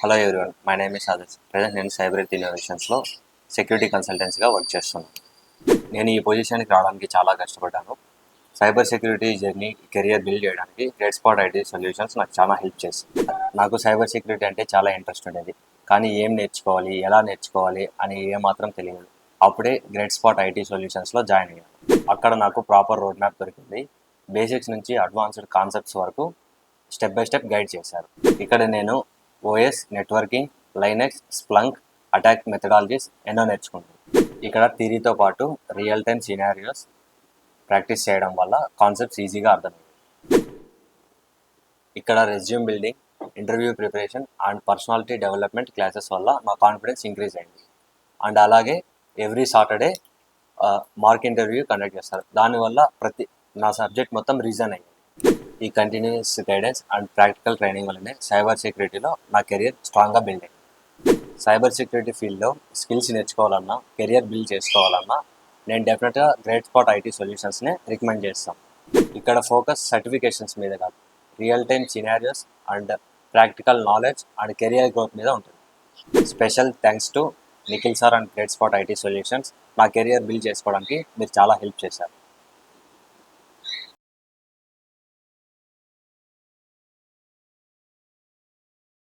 Hello everyone, my name is Adarsh. Present నేను CyberEarth Innovationsలో security కన్సల్టెన్సీగా work చేస్తున్నాను. నేను ఈ పొజిషన్కి రావడానికి చాలా కష్టపడ్డాను. Cyber security journey career build చేయడానికి GradeSpot IT Solutions నాకు చాలా హెల్ప్ చేసింది. నాకు సైబర్ సెక్యూరిటీ అంటే చాలా ఇంట్రెస్ట్ ఉండేది, కానీ ఏం నేర్చుకోవాలి, ఎలా నేర్చుకోవాలి అని ఏమాత్రం తెలియదు. అప్పుడే GradeSpot IT Solutionsలో జాయిన్ అయ్యాను. అక్కడ నాకు ప్రాపర్ రోడ్ మ్యాప్ దొరికింది. బేసిక్స్ నుంచి అడ్వాన్స్డ్ కాన్సెప్ట్స్ వరకు స్టెప్ బై స్టెప్ గైడ్ చేశారు. ఇక్కడ నేను OS, networking, Linux, Splunk, attack methodologies ఎన్నో నేర్చుకుంటాను. ఇక్కడ థియరీతో పాటు రియల్ టైమ్ సినారియోస్ ప్రాక్టీస్ చేయడం వల్ల కాన్సెప్ట్స్ ఈజీగా అర్థమయ్యాయి. ఇక్కడ resume building, interview preparation and personality development classes వల్ల నా కాన్ఫిడెన్స్ ఇంక్రీజ్ అయింది. అండ్ అలాగే every Saturday mark interview conduct చేస్తారు. దానివల్ల నా సబ్జెక్ట్ మొత్తం రీజన్ అయ్యింది. ఈ continuous guidance and practical training వల్లనే సైబర్ సెక్యూరిటీలో నా కెరియర్ స్ట్రాంగ్గా బిల్డ్ అయింది. సైబర్ సెక్యూరిటీ ఫీల్డ్లో స్కిల్స్ నేర్చుకోవాలన్నా, కెరియర్ బిల్డ్ చేసుకోవాలన్నా నేను డెఫినెట్గా GradeSpot IT Solutionsనే రికమెండ్ చేస్తాను. ఇక్కడ ఫోకస్ సర్టిఫికేషన్స్ మీద కాదు, real time scenarios and practical knowledge and career growth మీద ఉంటుంది. Special thanks to Nikhil sir and GradeSpot IT Solutions నా కెరియర్ బిల్డ్ చేసుకోవడానికి మీరు చాలా హెల్ప్ చేశారు.